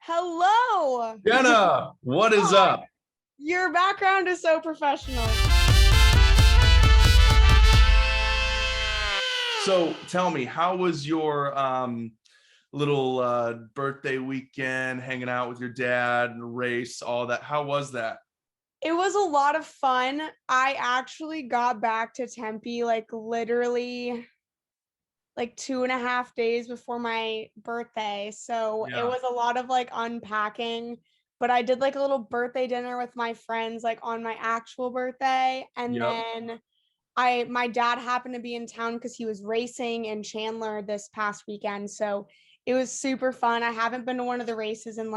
Hello. Jenna, what is up? Your background is so professional. So tell me, how was your little birthday weekend, hanging out with your dad and race, all that? How was that? It was a lot of fun. I actually got back to Tempe literally 2.5 days before my birthday. So it was a lot of unpacking, but I did a little birthday dinner with my friends on my actual birthday. And then my dad happened to be in town because he was racing in Chandler this past weekend. So it was super fun. I haven't been to one of the races in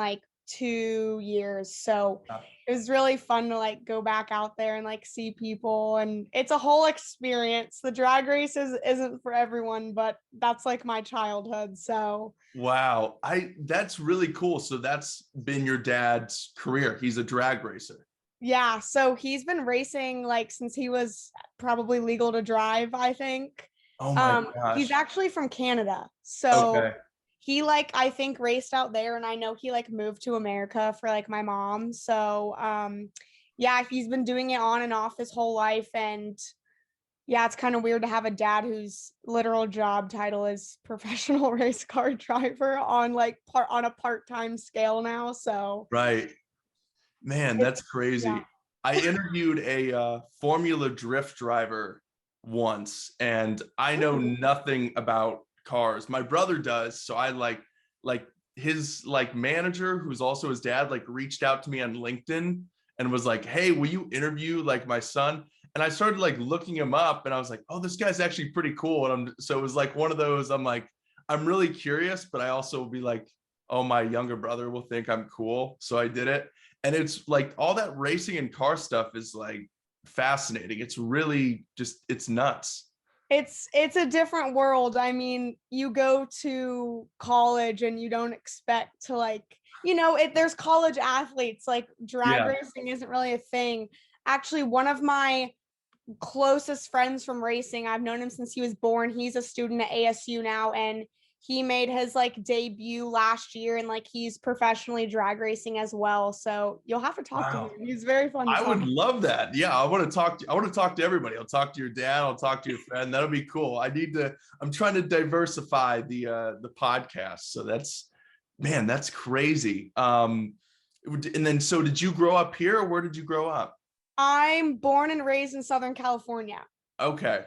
2 years. So it was really fun to go back out there and see people, and it's a whole experience. The drag race isn't for everyone, but that's my childhood. So Wow, that's really cool. So that's been your dad's career. He's a drag racer. yeah, so he's been racing since he was probably legal to drive, I think. Oh my gosh. He's actually from Canada. So okay. he I think raced out there, and I know he moved to America for my mom. So yeah, he's been doing it on and off his whole life. And yeah, it's kind of weird to have a dad whose literal job title is professional race car driver on on a part-time scale now. So Right. Man, that's crazy. Yeah. I interviewed a Formula Drift driver once, and I know nothing about cars. My brother does, so I like his manager, who's also his dad, reached out to me on LinkedIn and was like, "Hey, will you interview my son?" And I started looking him up, and I was like, "Oh, this guy's actually pretty cool." And so it was one of those. I'm I'm really curious, but I also will be "Oh, my younger brother will think I'm cool," so I did it. And it's all that racing and car stuff is fascinating. It's really it's nuts. It's a different world. I mean, you go to college and you don't expect to there's college athletes. Drag racing isn't really a thing. Actually, one of my closest friends from racing, I've known him since he was born. He's a student at ASU now, and he made his debut last year, and he's professionally drag racing as well. So you'll have to talk to him. He's very fun to I talk would to. love that. Yeah, I want to talk to everybody. I'll talk to your dad, I'll talk to your friend. That'll be cool. I'm trying to diversify the podcast. So that's crazy. And then so did you grow up here, or where did you grow up? I'm born and raised in Southern California. Okay.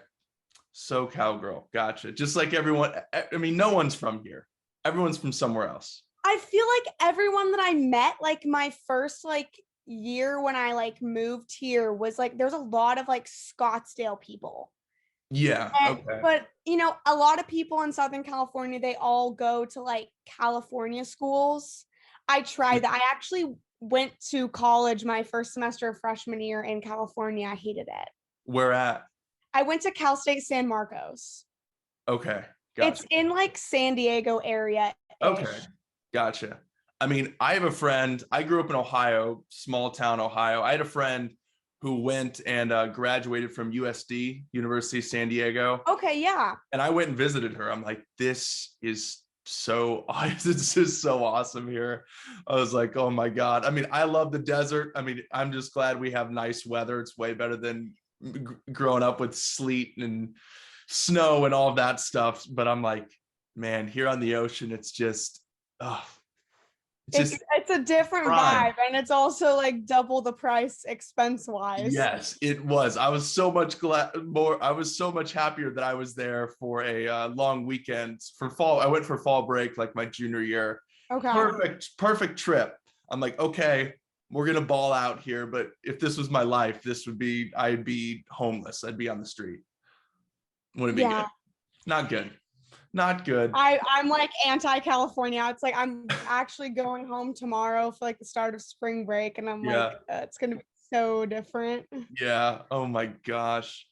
SoCal girl. Gotcha. Just like everyone. I mean, no one's from here. Everyone's from somewhere else. I feel like everyone that I met, my first year when I moved here was there's a lot of Scottsdale people. Yeah. Okay. But a lot of people in Southern California, they all go to California schools. I tried that. I actually went to college my first semester of freshman year in California. I hated it. Where at? I went to Cal State San Marcos. Okay. Gotcha. It's in San Diego area. Okay. Gotcha. I mean, I have a friend. I grew up in Ohio, small town Ohio. I had a friend who went and graduated from USD, University of San Diego. Okay, yeah. And I went and visited her. I'm like, this is so awesome here. I was like, oh my God. I mean, I love the desert. I mean, I'm just glad we have nice weather. It's way better than growing up with sleet and snow and all of that stuff. But I'm like, man, here on the ocean, it's just, it's a different vibe, and it's also double the price expense wise. Yes, it was. I was so much I was so much happier that I was there for a long weekend for fall. I went for fall break my junior year. Okay. Perfect trip. I'm like, okay, we're gonna ball out here. But if this was my life, I'd be homeless. I'd be on the street. Wouldn't be good. Not good. Not good. I'm anti-California. It's I'm actually going home tomorrow for the start of spring break, and I'm it's gonna be so different. Yeah. Oh my gosh.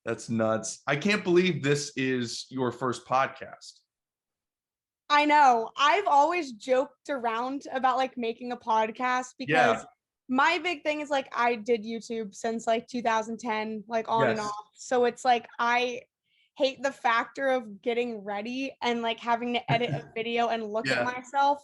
That's nuts. I can't believe this is your first podcast. I know. I've always joked around about making a podcast because my big thing is I did YouTube since 2010, on and off. So it's I hate the factor of getting ready and having to edit a video and look at myself.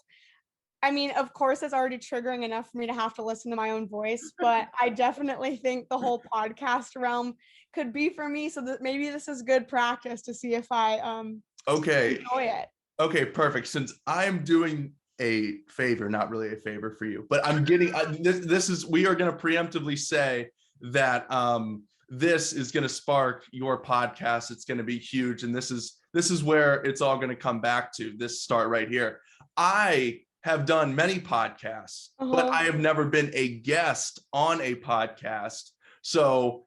I mean, of course, it's already triggering enough for me to have to listen to my own voice, but I definitely think the whole podcast realm could be for me. So that maybe this is good practice to see if I Okay. enjoy it. Okay, perfect. Since I'm doing a favor, not really a favor for you, but I'm getting this is we are going to preemptively say that this is going to spark your podcast. It's going to be huge, and this is where it's all going to come back to. This start right here. I have done many podcasts, but I have never been a guest on a podcast. So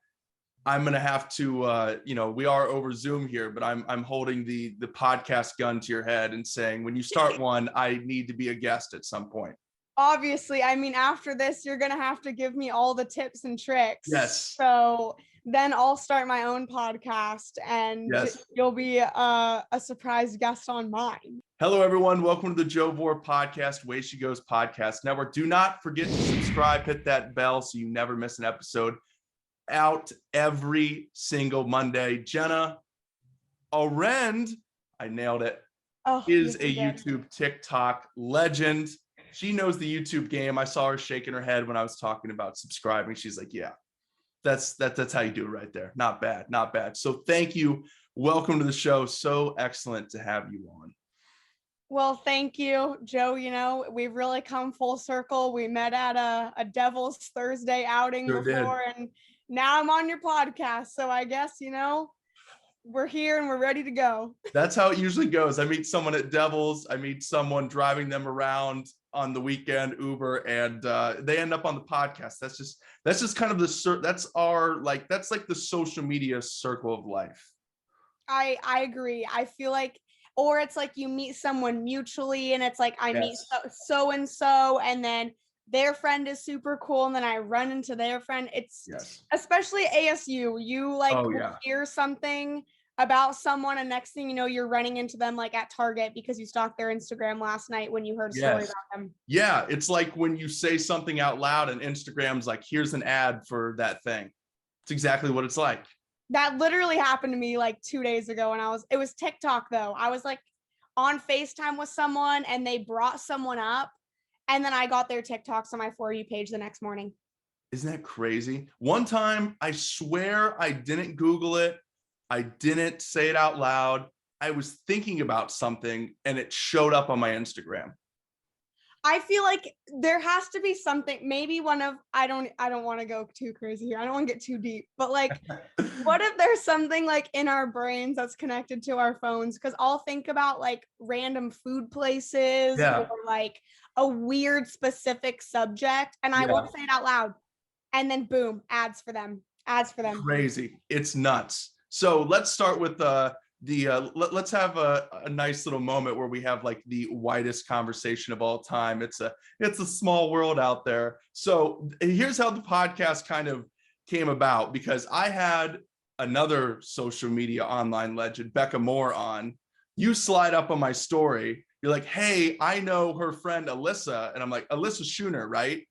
I'm going to have to, we are over Zoom here, but I'm holding the podcast gun to your head and saying, when you start one, I need to be a guest at some point. Obviously, I mean, after this, you're going to have to give me all the tips and tricks. Yes. So then I'll start my own podcast and you'll be a surprise guest on mine. Hello, everyone. Welcome to the Joe Vore Podcast, Way She Goes Podcast Network. Do not forget to subscribe, hit that bell so you never miss an episode. Out every single Monday. Jenna Arend, I nailed it, is a YouTube TikTok legend. She knows the YouTube game. I saw her shaking her head when I was talking about subscribing. She's like, yeah, that's how you do it right there. Not bad, not bad. So thank you. Welcome to the show. So excellent to have you on. Well, thank you, Joe. You know, we've really come full circle. We met at a Devil's Thursday outing before, and now I'm on your podcast. So I guess, we're here and we're ready to go. That's how it usually goes. I meet someone at Devil's. I meet someone driving them around on the weekend, Uber, and they end up on the podcast. That's just kind of that's like the social media circle of life. I agree. I feel like, or it's like you meet someone mutually and it's like I meet so-and-so and then their friend is super cool and then I run into their friend. It's especially ASU. You hear something about someone and next thing you know, you're running into them like at Target because you stalked their Instagram last night when you heard a story about them. Yeah, it's like when you say something out loud and Instagram's like, here's an ad for that thing. It's exactly what it's like. That literally happened to me like 2 days ago and it was TikTok though. I was like on FaceTime with someone and they brought someone up and then I got their TikToks on my For You page the next morning. Isn't that crazy? One time, I swear I didn't Google it. I didn't say it out loud. I was thinking about something and it showed up on my Instagram. I feel like there has to be something, maybe I don't want to go too crazy here. I don't want to get too deep, but like, what if there's something like in our brains that's connected to our phones? Because I'll think about like random food places or like a weird specific subject and I won't say it out loud. And then boom, ads for them. Crazy. It's nuts. So let's start with let's have a nice little moment where we have like the widest conversation of all time. It's a small world out there. So here's how the podcast kind of came about, because I had another social media online legend, Becca Moore, on. You slide up on my story. You're like, hey, I know her friend Alyssa. And I'm like, Alyssa Schooner, right?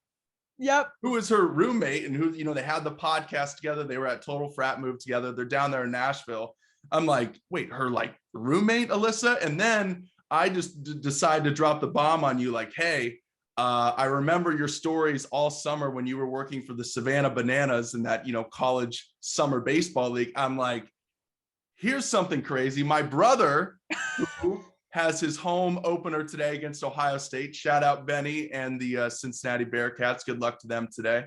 Yep. Who is her roommate and who, they had the podcast together. They were at Total Frat Move together. They're down there in Nashville. I'm like, wait, her like roommate Alyssa? And then I just decide to drop the bomb on you like, hey, I remember your stories all summer when you were working for the Savannah Bananas in that, college summer baseball league. I'm like, here's something crazy. My brother, who has his home opener today against Ohio State. Shout out Benny and the Cincinnati Bearcats. Good luck to them today.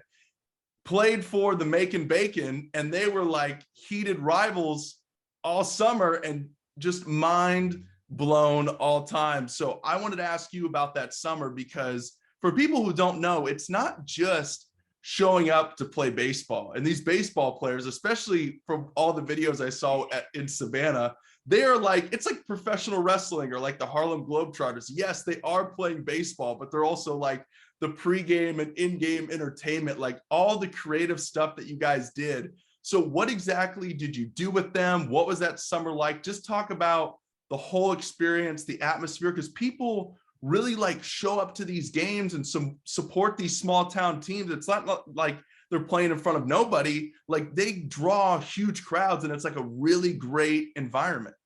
Played for the Macon Bacon, and they were like heated rivals all summer and just mind blown all time. So I wanted to ask you about that summer, because for people who don't know, it's not just showing up to play baseball. And these baseball players, especially from all the videos I saw in Savannah, they are like, it's like professional wrestling or like the Harlem Globetrotters. Yes, they are playing baseball, but they're also like the pregame and in-game entertainment, like all the creative stuff that you guys did. So what exactly did you do with them? What was that summer like? Just talk about the whole experience, the atmosphere, because people really like show up to these games and support these small town teams. It's not like they're playing in front of nobody. Like they draw huge crowds and it's like a really great environment.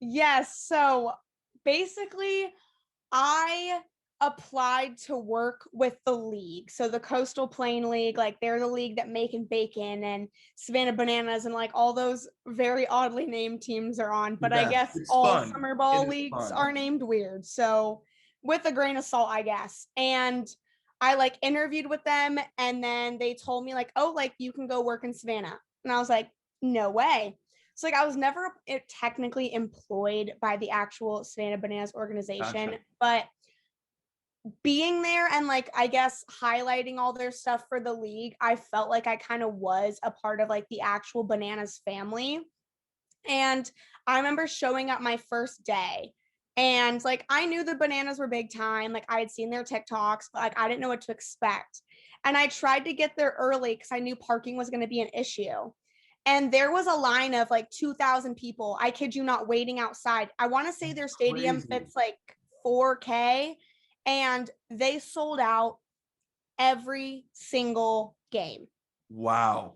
Yes. So basically I applied to work with the league. So the Coastal Plain League, like they're the league that Macon Bacon and Savannah Bananas and like all those very oddly named teams are on. But I guess all fun. summer ball leagues are named weird. So with a grain of salt, I guess. And I like interviewed with them and then they told me like, oh, like you can go work in Savannah. And I was like, no way. So like I was never technically employed by the actual Savannah Bananas organization, but being there and like I guess highlighting all their stuff for the league, I felt like I kind of was a part of like the actual Bananas family. And I remember showing up my first day and like I knew the Bananas were big time, like I had seen their TikToks, but like I didn't know what to expect. And I tried to get there early because I knew parking was going to be an issue. And there was a line of like 2,000 people, I kid you not, waiting outside. I want to say their stadium fits like 4K. And they sold out every single game. Wow.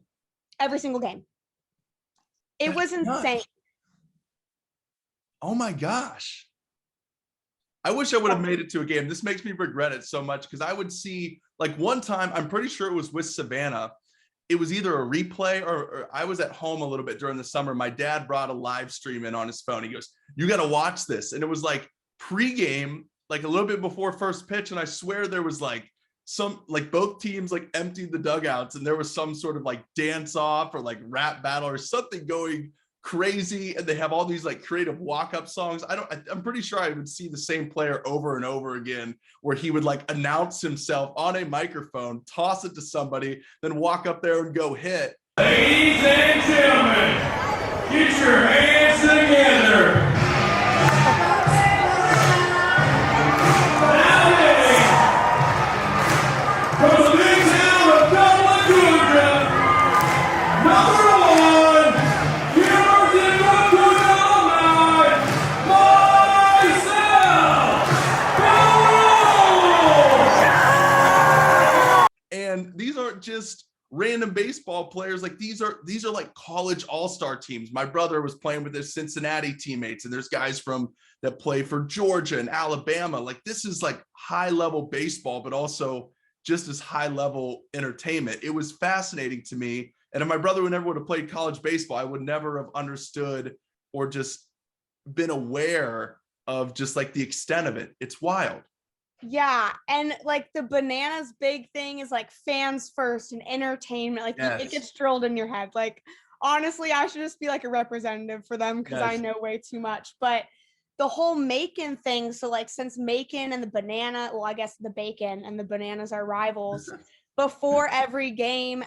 Every single game. It was insane. Nuts. Oh my gosh. I wish I would have made it to a game. This makes me regret it so much because I would see like one time, I'm pretty sure it was with Savannah. It was either a replay or I was at home a little bit during the summer. My dad brought a live stream in on his phone. He goes, you got to watch this. And it was like pregame, like a little bit before first pitch. And I swear there was like some, like both teams like emptied the dugouts and there was some sort of like dance off or like rap battle or something going crazy. And they have all these like creative walk-up songs. I'm pretty sure I would see the same player over and over again where he would like announce himself on a microphone, toss it to somebody, then walk up there and go hit. Ladies and gentlemen, get your hands together. And these aren't just random baseball players. Like these are like college all-star teams. My brother was playing with his Cincinnati teammates, and there's guys that play for Georgia and Alabama. Like this is like high level baseball, but also just as high level entertainment. It was fascinating to me. And if my brother would have played college baseball, I would never have understood or just been aware of just like the extent of it. It's wild. Yeah. And like the Bananas big thing is like fans first and entertainment. Like it gets drilled in your head. Like, honestly, I should just be like a representative for them because I know way too much. But the whole Macon thing. So like since Macon and I guess the Bacon and the Bananas are rivals, before every game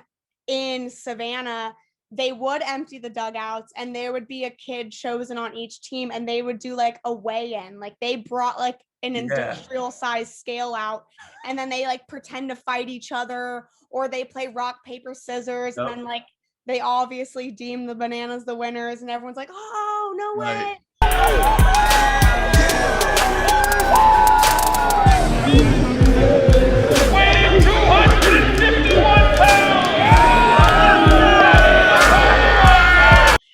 in Savannah, they would empty the dugouts and there would be a kid chosen on each team and they would do like a weigh-in. Like they brought like an industrial size scale out and then they like pretend to fight each other or they play rock, paper, scissors. And then like they obviously deem the Bananas the winners and everyone's like, oh, no way. Weighing 251 pounds.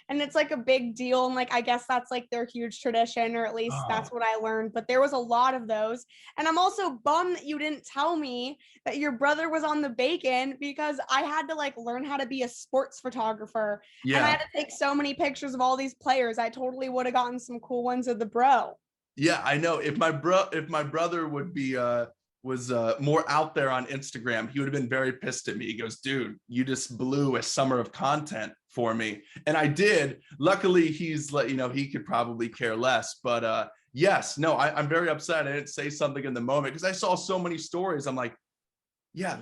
And it's like a big deal. And like, I guess that's like their huge tradition, or at least that's what I learned. But there was a lot of those. And I'm also bummed that you didn't tell me that your brother was on the Bacon because I had to like learn how to be a sports photographer. Yeah. And I had to take so many pictures of all these players. I totally would have gotten some cool ones of the bro. Yeah, I know. If my brother would be was more out there on Instagram, he would have been very pissed at me. He goes, dude, you just blew a summer of content for me. And I did. Luckily, he's like, he could probably care less. But yes, no, I'm very upset. I didn't say something in the moment because I saw so many stories. I'm like, yeah,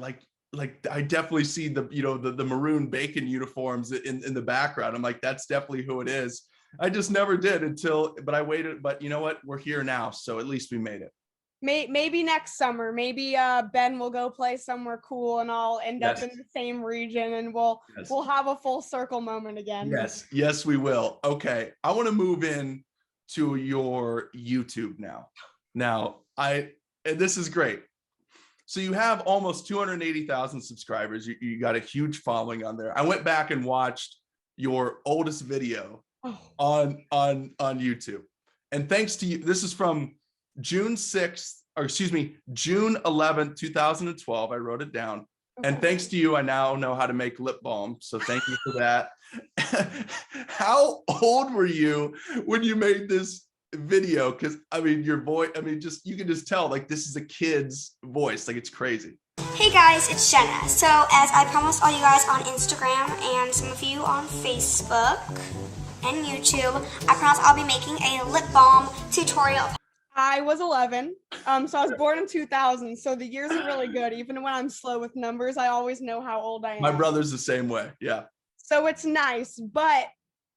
like I definitely see the maroon Bacon uniforms in the background. I'm like, that's definitely who it is. I just never did but I waited. But you know what? We're here now. So at least we made it. Maybe next summer, maybe Ben will go play somewhere cool and I'll end up in the same region and we'll have a full circle moment again. Yes, we will. Okay, I want to move in to your YouTube now. And this is great. So you have almost 280,000 subscribers. You got a huge following on there. I went back and watched your oldest video on YouTube. And thanks to you, this is from June 6th, June 11th, 2012. I wrote it down. And thanks to you, I now know how to make lip balm. So thank you for that. How old were you when you made this video? Because I mean, your voice, I mean, just you can just tell like this is a kid's voice. Like it's crazy. Hey guys, it's Jenna. So as I promised all you guys on Instagram and some of you on Facebook and YouTube, I promise I'll be making a lip balm tutorial. I was 11, so I was born in 2000, so the years are really good. Even when I'm slow with numbers, I always know how old I am. My brother's the same way, yeah. So it's nice, but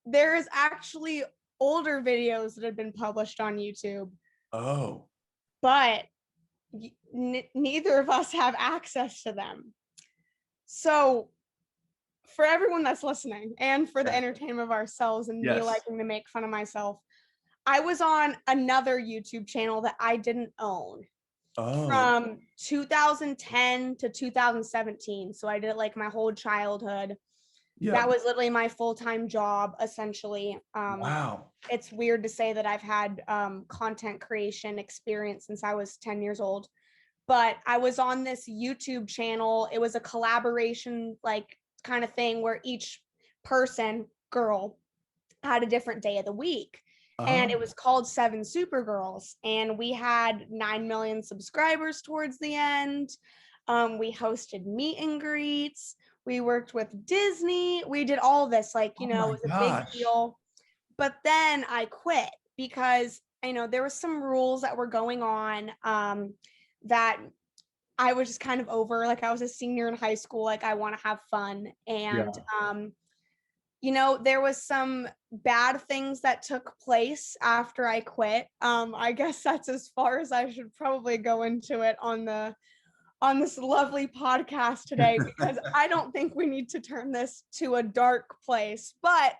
there is actually older videos that have been published on YouTube. Oh. But neither of us have access to them. So for everyone that's listening, and for the entertainment of ourselves and me liking to make fun of myself, I was on another YouTube channel that I didn't own from 2010 to 2017. So I did it like my whole childhood. Yeah. That was literally my full-time job, essentially. Wow. It's weird to say that I've had content creation experience since I was 10 years old. But I was on this YouTube channel. It was a collaboration like kind of thing where each person, girl, had a different day of the week. And it was called 7 Supergirls, and we had 9 million subscribers towards the end. We hosted meet and greets. We worked with Disney. We did all this, like, you know, it was a big deal. But then I quit because, you know, there was some rules that were going on that I was just kind of over. Like, I was a senior in high school. Like, I want to have fun. And, you know, there was some bad things that took place after I quit. I guess that's as far as I should probably go into it on this lovely podcast today, because I don't think we need to turn this to a dark place. But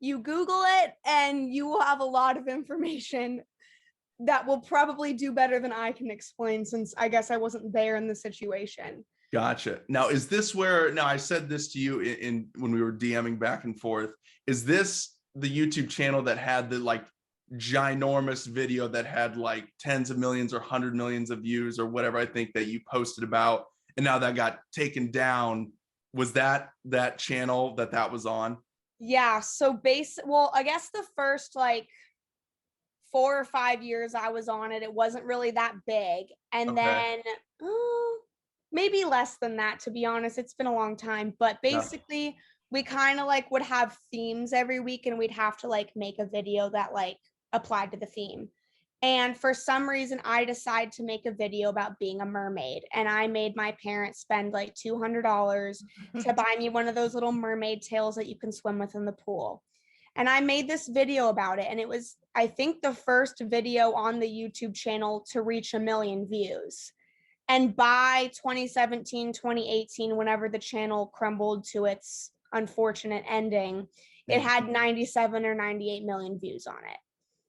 you Google it and you will have a lot of information that will probably do better than I can explain, since I guess I wasn't there in the situation. Gotcha. Now, is this where, now I said this to you in when we were DMing back and forth, is this the YouTube channel that had the like ginormous video that had like tens of millions or 100 millions of views or whatever, I think that you posted about, and now that got taken down? Was that channel that was on? Yeah. So well, I guess the first like 4 or 5 years I was on it, it wasn't really that big. And then maybe less than that, to be honest. It's been a long time, but basically we kind of like would have themes every week, and we'd have to like make a video that like applied to the theme. And for some reason I decided to make a video about being a mermaid, and I made my parents spend like $200 to buy me one of those little mermaid tails that you can swim with in the pool. And I made this video about it, and it was, I think, the first video on the YouTube channel to reach 1 million views. And by 2017, 2018, whenever the channel crumbled to its unfortunate ending, it had 97 or 98 million views on it.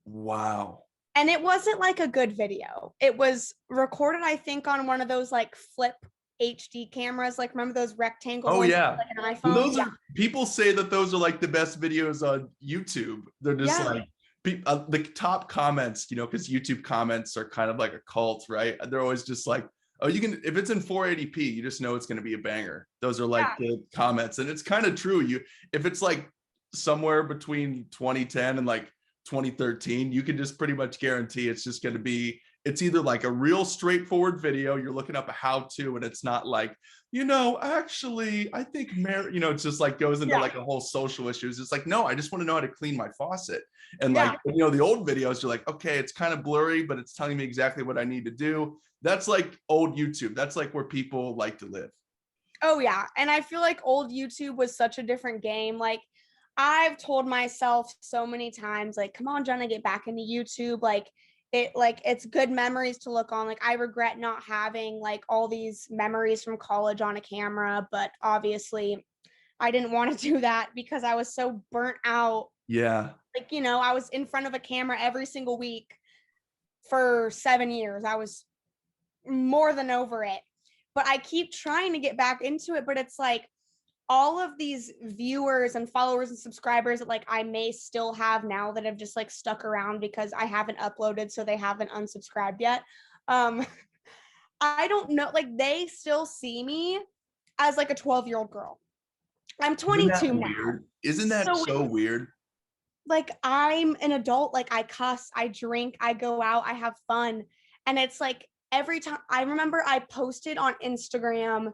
Wow. And it wasn't like a good video. It was recorded, I think, on one of those like flip HD cameras. Like, remember those rectangle ones, like an iPhone? Those are, people say that those are like the best videos on YouTube. They're just like the top comments, you know, because YouTube comments are kind of like a cult, right? They're always just like, oh, you can, if it's in 480p, you just know it's going to be a banger. Those are like the comments. And it's kind of true. If it's like somewhere between 2010 and like 2013, you can just pretty much guarantee it's just going to be, it's either like a real straightforward video, you're looking up a how-to, and it's not like, you know, actually, I think, you know, it's just like goes into like a whole social issues. It's like, no, I just want to know how to clean my faucet. And like, you know, the old videos, you're like, okay, it's kind of blurry, but it's telling me exactly what I need to do. That's like old YouTube. That's like where people like to live. Oh yeah. And I feel like old YouTube was such a different game. Like, I've told myself so many times, like, come on, Jenna, get back into YouTube. Like, it's good memories to look on. Like, I regret not having like all these memories from college on a camera, but obviously I didn't want to do that because I was so burnt out. Yeah. Like, you know, I was in front of a camera every single week for 7 years. I was more than over it, but I keep trying to get back into it. But it's like, all of these viewers and followers and subscribers that like I may still have now that have just like stuck around because I haven't uploaded, so they haven't unsubscribed yet. I don't know, like they still see me as like a 12-year-old girl. I'm 22 now. Weird? Isn't that so weird? Like I'm an adult, like I cuss, I drink, I go out, I have fun. And it's like every time I remember I posted on Instagram,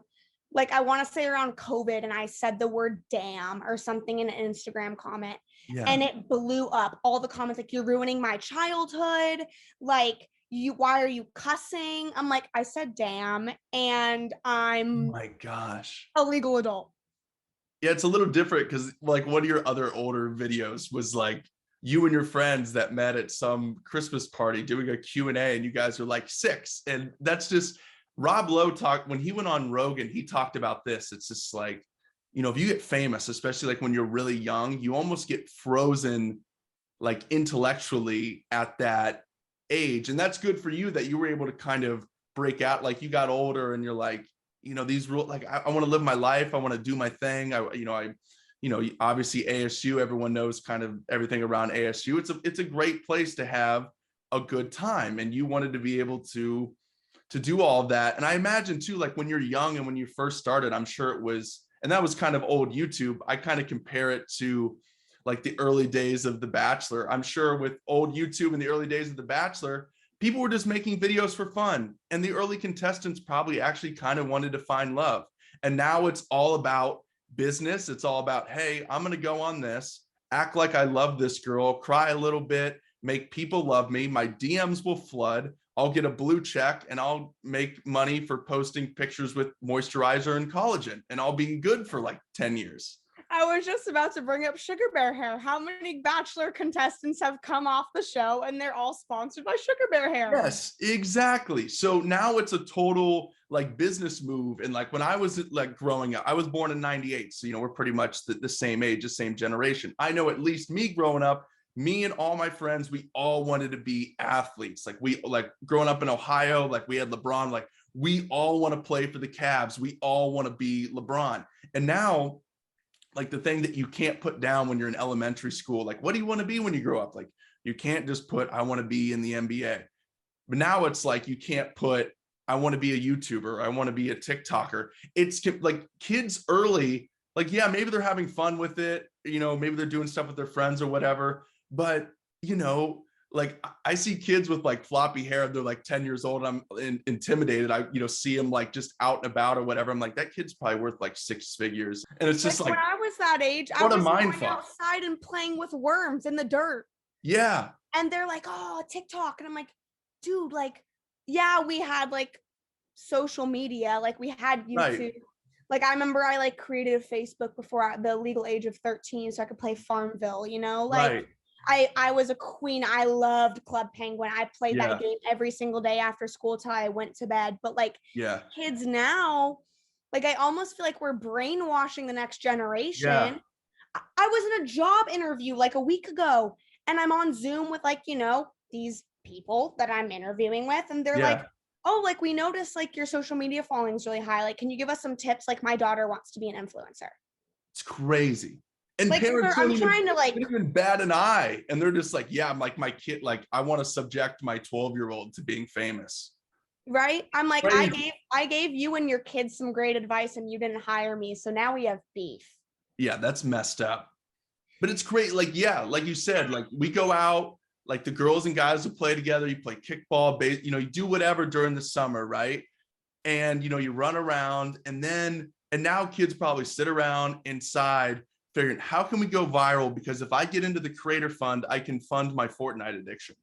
like I want to say around COVID, and I said the word damn or something in an Instagram comment. Yeah. And it blew up. All the comments like, you're ruining my childhood. Like, why are you cussing? I'm like, I said damn, and I'm oh my gosh, a legal adult. Yeah, it's a little different because like one of your other older videos was like you and your friends that met at some Christmas party doing a Q&A, and you guys are like 6. And that's just, Rob Lowe talked, when he went on Rogan, he talked about this. It's just like, you know, if you get famous, especially like when you're really young, you almost get frozen like intellectually at that age. And that's good for you that you were able to kind of break out. Like you got older and you're like, you know, these rules, like I want to live my life. I want to do my thing. Obviously ASU, everyone knows kind of everything around ASU. It's a great place to have a good time. And you wanted to be able to do all of that. And I imagine too, like when you're young and when you first started, I'm sure it was, and that was kind of old YouTube. I kind of compare it to like the early days of The Bachelor. I'm sure with old YouTube in the early days of The Bachelor, people were just making videos for fun. And the early contestants probably actually kind of wanted to find love. And now it's all about business. It's all about, hey, I'm going to go on this, act like I love this girl, cry a little bit, make people love me. My DMs will flood. I'll get a blue check and I'll make money for posting pictures with moisturizer and collagen, and I'll be good for like 10 years. I was just about to bring up Sugar Bear Hair. How many Bachelor contestants have come off the show and they're all sponsored by Sugar Bear Hair? Yes, exactly. So now it's a total like business move. And like when I was like growing up, I was born in 98. So, you know, we're pretty much the same age, the same generation. I know at least me growing up, me and all my friends, we all wanted to be athletes. Like we, like growing up in Ohio, like we had LeBron, like we all want to play for the Cavs. We all want to be LeBron. And now, like the thing that you can't put down when you're in elementary school, like what do you want to be when you grow up? Like you can't just put, I want to be in the NBA. But now it's like, you can't put, I want to be a YouTuber. I want to be a TikToker. It's like kids early, like, yeah, maybe they're having fun with it. You know, maybe they're doing stuff with their friends or whatever. But, you know, like I see kids with like floppy hair, they're like 10 years old. I'm intimidated. I, you know, see them like just out and about or whatever. I'm like, that kid's probably worth like 6 figures. And it's just like when I was that age, I was going outside and playing with worms in the dirt. Yeah. And they're like, oh, TikTok. And I'm like, dude, like, yeah, we had like social media, like we had YouTube. Right. Like I remember I like created a Facebook before the legal age of 13 so I could play Farmville, you know, like right. I was a queen. I loved Club Penguin. I played that game every single day after school till I went to bed. But like kids now, like I almost feel like we're brainwashing the next generation. Yeah. I was in a job interview like a week ago and I'm on Zoom with like, you know, these people that I'm interviewing with, and they're like, oh, like we noticed like your social media following is really high. Like, can you give us some tips? Like my daughter wants to be an influencer. It's crazy. And like, parents I'm trying to like even bat an eye, and they're just like, yeah, I'm like my kid, like I want to subject my 12-year-old to being famous. Right? I'm like, crazy. I gave you and your kids some great advice and you didn't hire me. So now we have beef. Yeah, that's messed up. But it's great. Like, yeah, like you said, like we go out, like the girls and guys will play together. You play kickball, you know, you do whatever during the summer, right? And, you know, you run around and now kids probably sit around inside figuring, how can we go viral? Because if I get into the creator fund, I can fund my Fortnite addiction.